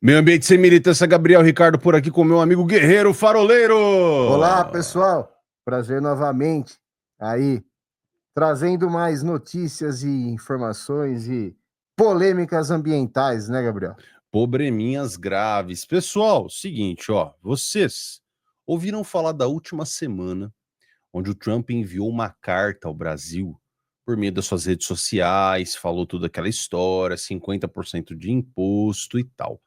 Meio Ambiente Sem Militância, Gabriel Ricardo por aqui com meu amigo Guerreiro Faroleiro. Olá, pessoal. Prazer novamente aí, trazendo mais notícias e informações e polêmicas ambientais, né, Gabriel? Probleminhas graves. Pessoal, seguinte, ó, vocês ouviram falar da última semana, onde o Trump enviou uma carta ao Brasil por meio das suas redes sociais, falou toda aquela história, 50% de imposto e tal.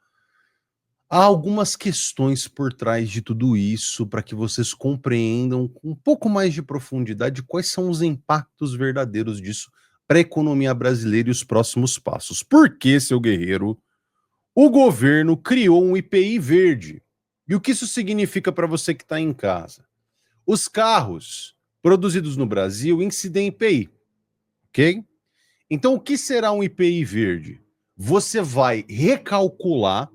Há algumas questões por trás de tudo isso para que vocês compreendam com um pouco mais de profundidade quais são os impactos verdadeiros disso para a economia brasileira e os próximos passos. Por que, seu guerreiro, o governo criou um IPI verde? E o que isso significa para você que está em casa? Os carros produzidos no Brasil incidem IPI, ok? Então, o que será um IPI verde? Você vai recalcular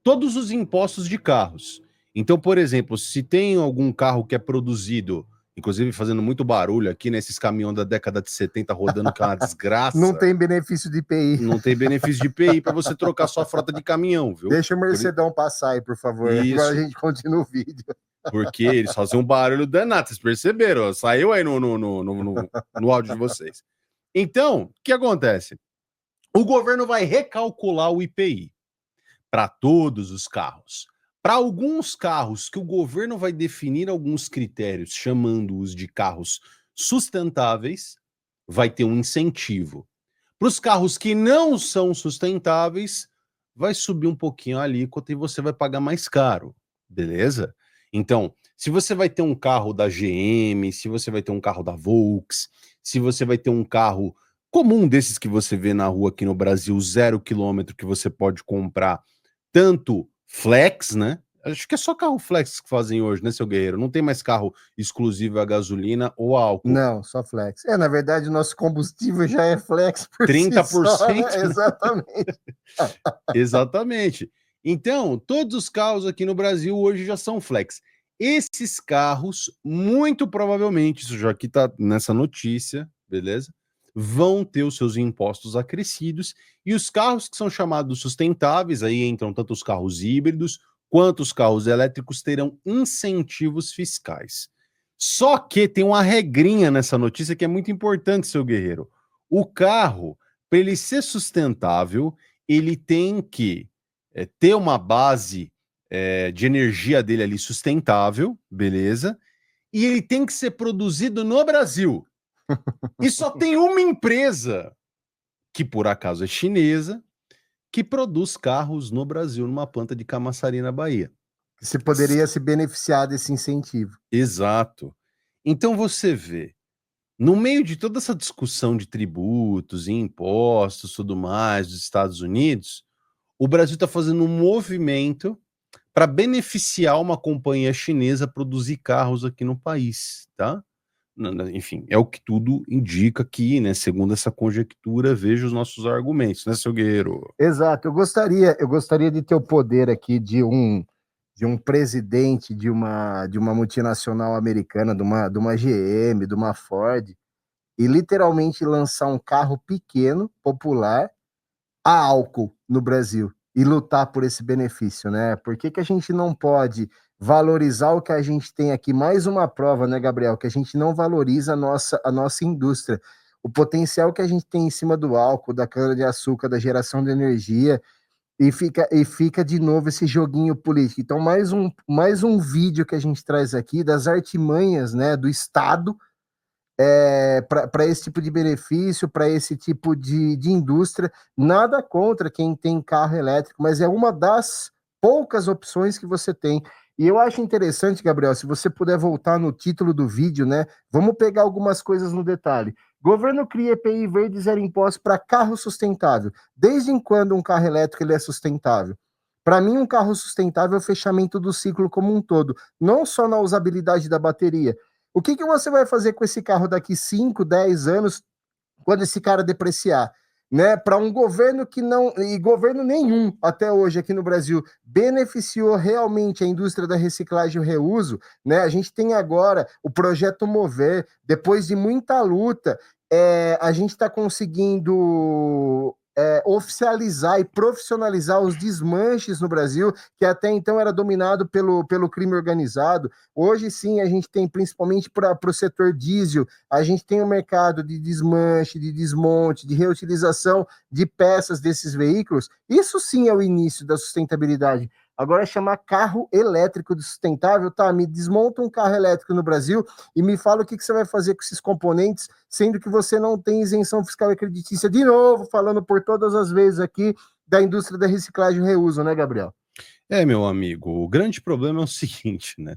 todos os impostos de carros. Então, por exemplo, se tem algum carro que é produzido, inclusive fazendo muito barulho aqui, nesses caminhões da década de 70 rodando, que é uma Não desgraça, tem benefício de IPI. não tem benefício de IPI para você trocar sua frota de caminhão, viu? Deixa o Mercedão passar aí, por favor. Isso. Agora a gente continua o vídeo. Porque eles fazem um barulho danado, vocês perceberam? Saiu aí no áudio de vocês. Então, o que acontece? O governo vai recalcular o IPI para todos os carros. Para alguns carros que o governo vai definir alguns critérios, chamando-os de carros sustentáveis, vai ter um incentivo. Para os carros que não são sustentáveis, vai subir um pouquinho a alíquota e você vai pagar mais caro, beleza? Então, se você vai ter um carro da GM, se você vai ter um carro da Volks, se você vai ter um carro comum desses que você vê na rua aqui no Brasil, 0 quilômetro, que você pode comprar tanto flex, né? Acho que é só carro flex que fazem hoje, né, seu guerreiro? Não tem mais carro exclusivo a gasolina ou álcool. Não, só flex. Na verdade, o nosso combustível já é flex por 30%, si só, né? né? Exatamente. Exatamente. Então, todos os carros aqui no Brasil hoje já são flex. Esses carros, muito provavelmente, isso já aqui tá nessa notícia, beleza? Vão ter os seus impostos acrescidos, e os carros que são chamados sustentáveis, aí entram tanto os carros híbridos quanto os carros elétricos, terão incentivos fiscais. Só que tem uma regrinha nessa notícia que é muito importante, seu guerreiro. O carro, para ele ser sustentável, ele tem que ter uma base de energia dele ali sustentável, beleza? E ele tem que ser produzido no Brasil. E só tem uma empresa, que por acaso é chinesa, que produz carros no Brasil, numa planta de Camaçari, na Bahia. Você poderia se beneficiar desse incentivo. Exato. Então você vê, no meio de toda essa discussão de tributos e impostos, tudo mais, dos Estados Unidos, o Brasil está fazendo um movimento para beneficiar uma companhia chinesa a produzir carros aqui no país, tá? Enfim, é o que tudo indica aqui, né? Segundo essa conjectura, veja os nossos argumentos, né, seu guerreiro? Exato. Eu gostaria de ter o poder aqui de um presidente de uma multinacional americana, de uma GM, de uma Ford, e literalmente lançar um carro pequeno, popular, a álcool no Brasil e lutar por esse benefício, né? Por que que a gente não pode valorizar o que a gente tem aqui? Mais uma prova, né, Gabriel, que a gente não valoriza a nossa indústria. O potencial que a gente tem em cima do álcool, da cana-de-açúcar, da geração de energia, e fica de novo esse joguinho político. Então, mais um vídeo que a gente traz aqui das artimanhas, né, do Estado, para esse tipo de benefício, para esse tipo de indústria. Nada contra quem tem carro elétrico, mas é uma das poucas opções que você tem. E eu acho interessante, Gabriel, se você puder voltar no título do vídeo, né? Vamos pegar algumas coisas no detalhe. Governo cria EPI verde zero imposto para carro sustentável. Desde quando um carro elétrico ele é sustentável? Para mim, um carro sustentável é o fechamento do ciclo como um todo, não só na usabilidade da bateria. O que que você vai fazer com esse carro daqui 5, 10 anos, quando esse cara depreciar? Né? Para um governo que não, e governo nenhum até hoje aqui no Brasil, beneficiou realmente a indústria da reciclagem e o reuso, né? A gente tem agora o projeto Mover, depois de muita luta, a gente está conseguindo oficializar e profissionalizar os desmanches no Brasil, que até então era dominado pelo crime organizado. Hoje sim, a gente tem, principalmente para o setor diesel, a gente tem um mercado de desmanche, de desmonte, de reutilização de peças desses veículos. Isso sim é o início da sustentabilidade. Agora, chamar carro elétrico de sustentável, tá? Me desmonta um carro elétrico no Brasil e me fala o que você vai fazer com esses componentes, sendo que você não tem isenção fiscal e creditícia. De novo, falando por todas as vezes aqui da indústria da reciclagem e reuso, né, Gabriel? Meu amigo, o grande problema é o seguinte, né?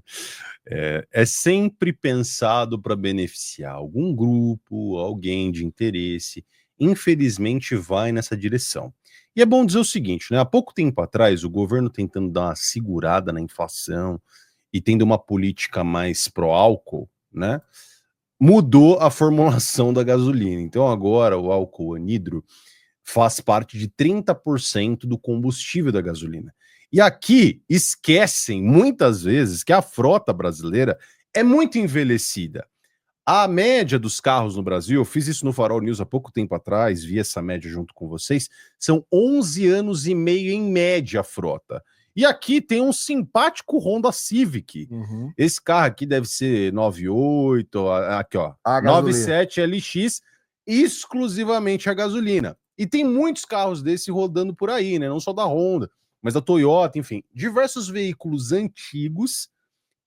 É sempre pensado para beneficiar algum grupo, alguém de interesse. Infelizmente, vai nessa direção. E é bom dizer o seguinte, né? Há pouco tempo atrás, o governo tentando dar uma segurada na inflação e tendo uma política mais pró-álcool, né? Mudou a formulação da gasolina. Então, agora, o álcool anidro faz parte de 30% do combustível da gasolina. E aqui esquecem muitas vezes que a frota brasileira é muito envelhecida. A média dos carros no Brasil, eu fiz isso no Farol News há pouco tempo atrás, vi essa média junto com vocês, são 11 anos e meio em média a frota. E aqui tem um simpático Honda Civic. Esse carro aqui deve ser 98, aqui ó, 97 LX, exclusivamente a gasolina. E tem muitos carros desse rodando por aí, né? Não só da Honda, mas da Toyota, enfim, diversos veículos antigos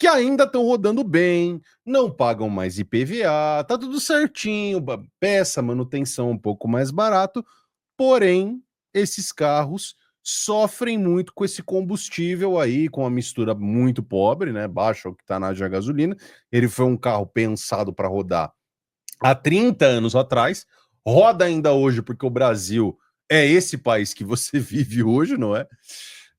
que ainda estão rodando bem, não pagam mais IPVA, tá tudo certinho, peça, manutenção um pouco mais barato, porém, esses carros sofrem muito com esse combustível aí, com a mistura muito pobre, né, baixa octanagem a gasolina. Ele foi um carro pensado para rodar há 30 anos atrás, roda ainda hoje porque o Brasil é esse país que você vive hoje, não é?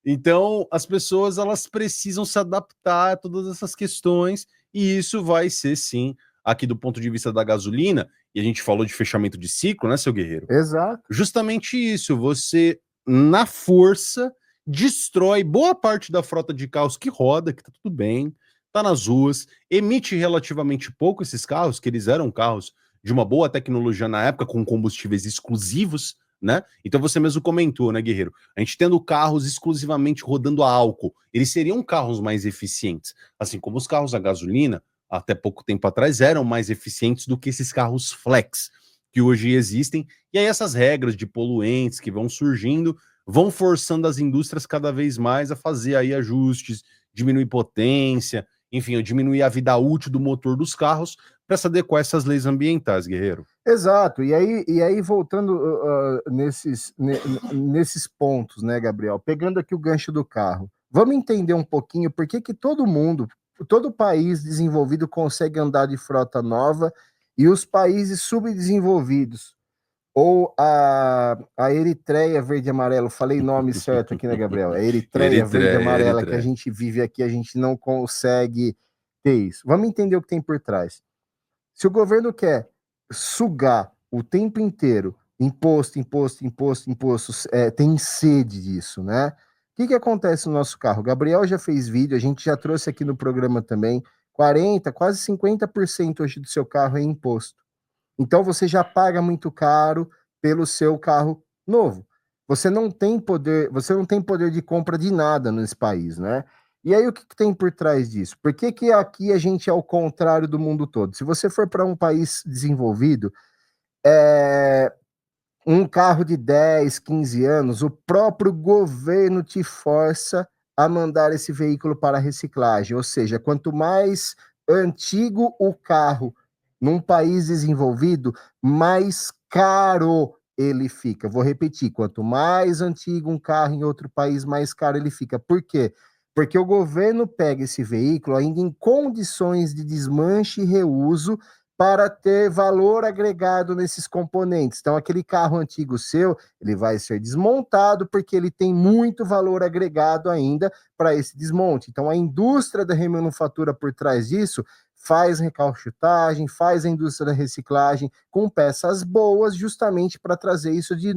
Então, as pessoas elas precisam se adaptar a todas essas questões e isso vai ser sim, aqui do ponto de vista da gasolina, e a gente falou de fechamento de ciclo, né, seu guerreiro? Exato. Justamente isso, você na força destrói boa parte da frota de carros que roda, que tá tudo bem, tá nas ruas, emite relativamente pouco esses carros, que eles eram carros de uma boa tecnologia na época, com combustíveis exclusivos, né? Então você mesmo comentou, né, Guerreiro? A gente tendo carros exclusivamente rodando a álcool, eles seriam carros mais eficientes, assim como os carros a gasolina, até pouco tempo atrás, eram mais eficientes do que esses carros flex que hoje existem. E aí essas regras de poluentes que vão surgindo vão forçando as indústrias cada vez mais a fazer aí ajustes, diminuir potência, enfim, diminuir a vida útil do motor dos carros para se adequar a essas leis ambientais, Guerreiro. Exato, e aí voltando nesses pontos, né, Gabriel? Pegando aqui o gancho do carro, vamos entender um pouquinho por que todo mundo, todo país desenvolvido consegue andar de frota nova e os países subdesenvolvidos, ou a Eritreia verde e amarelo, falei nome certo aqui, né, Gabriel? A Eritreia verde e amarela que a gente vive aqui, a gente não consegue ter isso. Vamos entender o que tem por trás. Se o governo quer sugar o tempo inteiro imposto, imposto, imposto, imposto, tem sede disso, né? O que acontece no nosso carro? O Gabriel já fez vídeo, a gente já trouxe aqui no programa também, 40, quase 50% hoje do seu carro é imposto. Então você já paga muito caro pelo seu carro novo. Você não tem poder de compra de nada nesse país, né? E aí o que tem por trás disso? Por que aqui a gente é o contrário do mundo todo? Se você for para um país desenvolvido, um carro de 10, 15 anos, o próprio governo te força a mandar esse veículo para a reciclagem. Ou seja, quanto mais antigo o carro num país desenvolvido, mais caro ele fica. Vou repetir: quanto mais antigo um carro em outro país, mais caro ele fica. Por quê? Porque o governo pega esse veículo ainda em condições de desmanche e reuso para ter valor agregado nesses componentes. Então, aquele carro antigo seu, ele vai ser desmontado porque ele tem muito valor agregado ainda para esse desmonte. Então, a indústria da remanufatura por trás disso faz recalchutagem, faz a indústria da reciclagem com peças boas, justamente para trazer isso de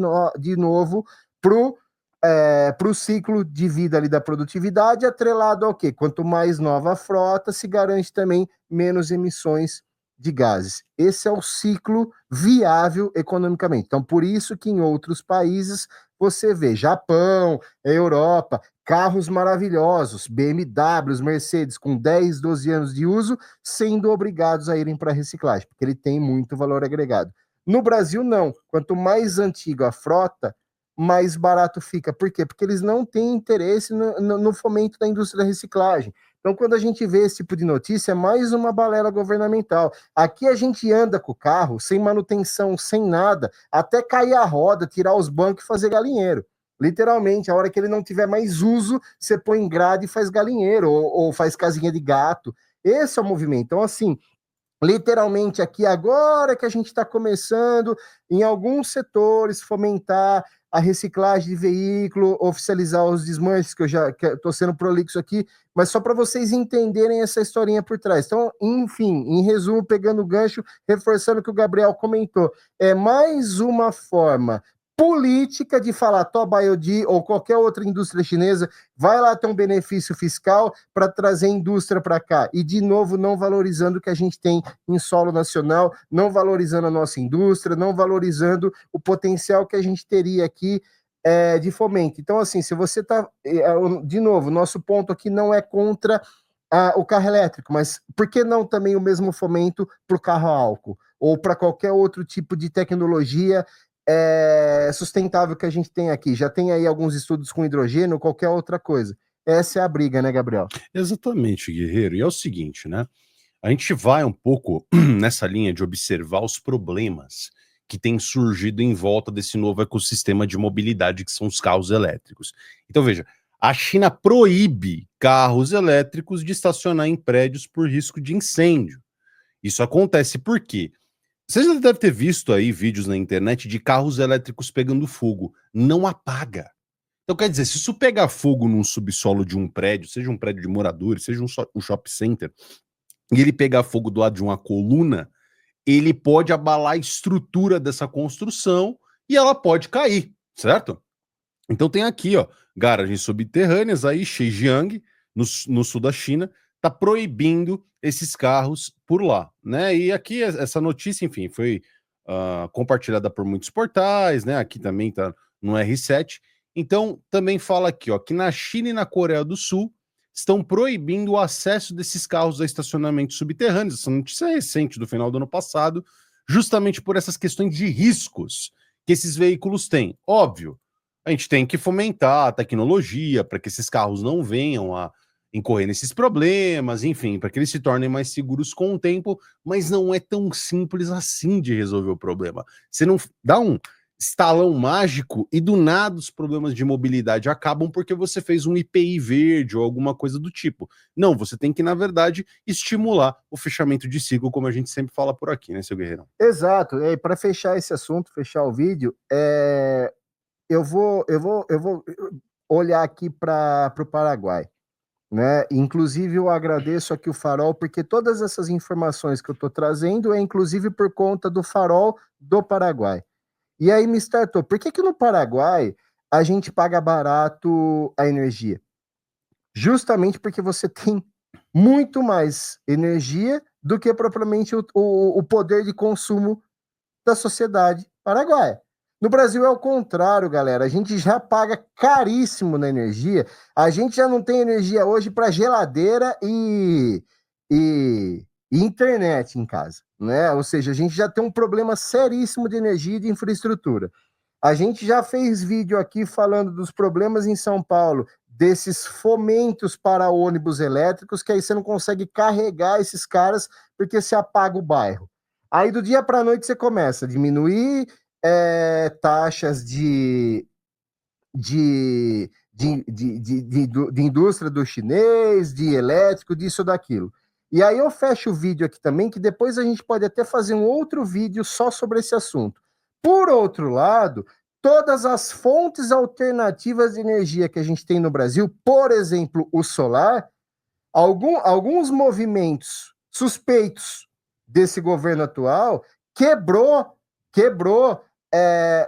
novo para o ciclo de vida ali da produtividade, atrelado ao quê? Quanto mais nova a frota, se garante também menos emissões de gases. Esse é o ciclo viável economicamente. Então, por isso que em outros países você vê Japão, Europa, carros maravilhosos, BMWs, Mercedes, com 10, 12 anos de uso, sendo obrigados a irem para a reciclagem, porque ele tem muito valor agregado. No Brasil, não. Quanto mais antiga a frota, mais barato fica. Por quê? Porque eles não têm interesse no fomento da indústria da reciclagem. Então, quando a gente vê esse tipo de notícia, é mais uma balela governamental. Aqui a gente anda com o carro, sem manutenção, sem nada, até cair a roda, tirar os bancos e fazer galinheiro. Literalmente, a hora que ele não tiver mais uso, você põe em grade e faz galinheiro, ou faz casinha de gato. Esse é o movimento. Então, assim, literalmente aqui agora que a gente está começando, em alguns setores, fomentar a reciclagem de veículo, oficializar os desmanches, que eu já estou sendo prolixo aqui, mas só para vocês entenderem essa historinha por trás. Então, enfim, em resumo, pegando o gancho, reforçando o que o Gabriel comentou, é mais uma forma política de falar Tobaiodi ou qualquer outra indústria chinesa vai lá ter um benefício fiscal para trazer indústria para cá. E, de novo, não valorizando o que a gente tem em solo nacional, não valorizando a nossa indústria, não valorizando o potencial que a gente teria aqui de fomento. Então, assim, se você está... De novo, nosso ponto aqui não é contra o carro elétrico, mas por que não também o mesmo fomento para o carro a álcool? Ou para qualquer outro tipo de tecnologia sustentável que a gente tem aqui. Já tem aí alguns estudos com hidrogênio, qualquer outra coisa. Essa é a briga, né, Gabriel? Exatamente, Guerreiro. E é o seguinte, né? A gente vai um pouco nessa linha de observar os problemas que têm surgido em volta desse novo ecossistema de mobilidade que são os carros elétricos. Então, veja, a China proíbe carros elétricos de estacionar em prédios por risco de incêndio. Isso acontece por quê? Você já deve ter visto aí vídeos na internet de carros elétricos pegando fogo. Não apaga. Então, quer dizer, se isso pegar fogo num subsolo de um prédio, seja um prédio de moradores, seja um shopping center, e ele pegar fogo do lado de uma coluna, ele pode abalar a estrutura dessa construção e ela pode cair, certo? Então tem aqui, ó, garagens subterrâneas aí, Xinjiang, no sul da China, tá proibindo esses carros por lá, né? E aqui essa notícia, enfim, foi compartilhada por muitos portais, né? Aqui também tá no R7. Então também fala aqui, ó, que na China e na Coreia do Sul estão proibindo o acesso desses carros a estacionamentos subterrâneos. Essa notícia é recente, do final do ano passado, justamente por essas questões de riscos que esses veículos têm. Óbvio, a gente tem que fomentar a tecnologia para que esses carros não venham a incorrer nesses problemas, enfim, para que eles se tornem mais seguros com o tempo, mas não é tão simples assim de resolver o problema. Você não dá um estalão mágico e do nada os problemas de mobilidade acabam porque você fez um IPI verde ou alguma coisa do tipo. Não, você tem que, na verdade, estimular o fechamento de ciclo, como a gente sempre fala por aqui, né, seu Guerreiro? Exato. E para fechar esse assunto, fechar o vídeo, eu vou olhar aqui para o Paraguai, né? Inclusive, eu agradeço aqui o Farol, porque todas essas informações que eu estou trazendo é inclusive por conta do Farol do Paraguai. E aí me startou, por que que no Paraguai a gente paga barato a energia? Justamente porque você tem muito mais energia do que propriamente o poder de consumo da sociedade paraguaia. No Brasil é o contrário, galera. A gente já paga caríssimo na energia. A gente já não tem energia hoje para geladeira e internet em casa, né? Ou seja, a gente já tem um problema seríssimo de energia e de infraestrutura. A gente já fez vídeo aqui falando dos problemas em São Paulo, desses fomentos para ônibus elétricos, que aí você não consegue carregar esses caras porque se apaga o bairro. Aí do dia para a noite você começa a diminuir taxas de indústria do chinês, de elétrico, disso, daquilo. E aí eu fecho o vídeo aqui também, que depois a gente pode até fazer um outro vídeo só sobre esse assunto. Por outro lado, todas as fontes alternativas de energia que a gente tem no Brasil, por exemplo, o solar, alguns movimentos suspeitos desse governo atual quebrou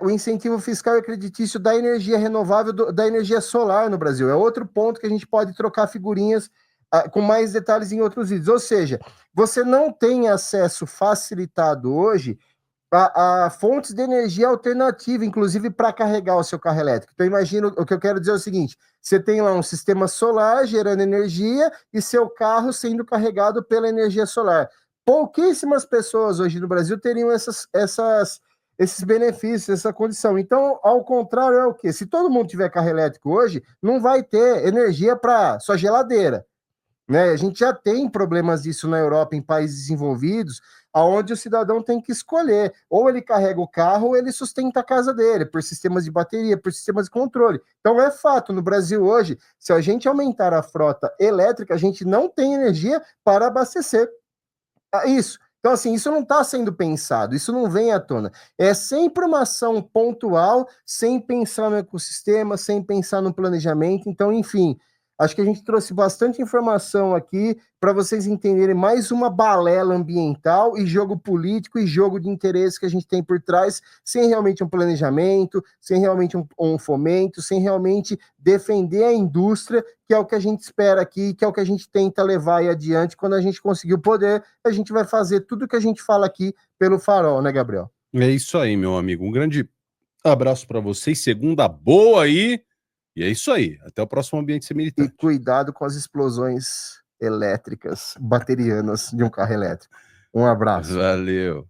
o incentivo fiscal e creditício da energia renovável, da energia solar no Brasil. É outro ponto que a gente pode trocar figurinhas com mais detalhes em outros vídeos. Ou seja, você não tem acesso facilitado hoje a fontes de energia alternativa, inclusive para carregar o seu carro elétrico. Então, imagina, o que eu quero dizer é o seguinte: você tem lá um sistema solar gerando energia e seu carro sendo carregado pela energia solar. Pouquíssimas pessoas hoje no Brasil teriam esses benefícios, essa condição. Então, ao contrário, é o quê? Se todo mundo tiver carro elétrico hoje, não vai ter energia para sua geladeira. Né? A gente já tem problemas disso na Europa, em países desenvolvidos, aonde o cidadão tem que escolher, ou ele carrega o carro, ou ele sustenta a casa dele, por sistemas de bateria, por sistemas de controle. Então é fato, no Brasil hoje, se a gente aumentar a frota elétrica, a gente não tem energia para abastecer isso. Então, assim, isso não está sendo pensado, isso não vem à tona. É sempre uma ação pontual, sem pensar no ecossistema, sem pensar no planejamento. Então, enfim, acho que a gente trouxe bastante informação aqui para vocês entenderem mais uma balela ambiental e jogo político e jogo de interesse que a gente tem por trás, sem realmente um planejamento, sem realmente um fomento, sem realmente defender a indústria, que é o que a gente espera aqui, que é o que a gente tenta levar aí adiante. Quando a gente conseguir o poder, a gente vai fazer tudo o que a gente fala aqui pelo Farol, né, Gabriel? É isso aí, meu amigo. Um grande abraço para vocês. Segunda boa aí. E é isso aí. Até o próximo Ambiente Sem E Militante. cuidado com as explosões elétricas, baterianas de um carro elétrico. Um abraço. Valeu.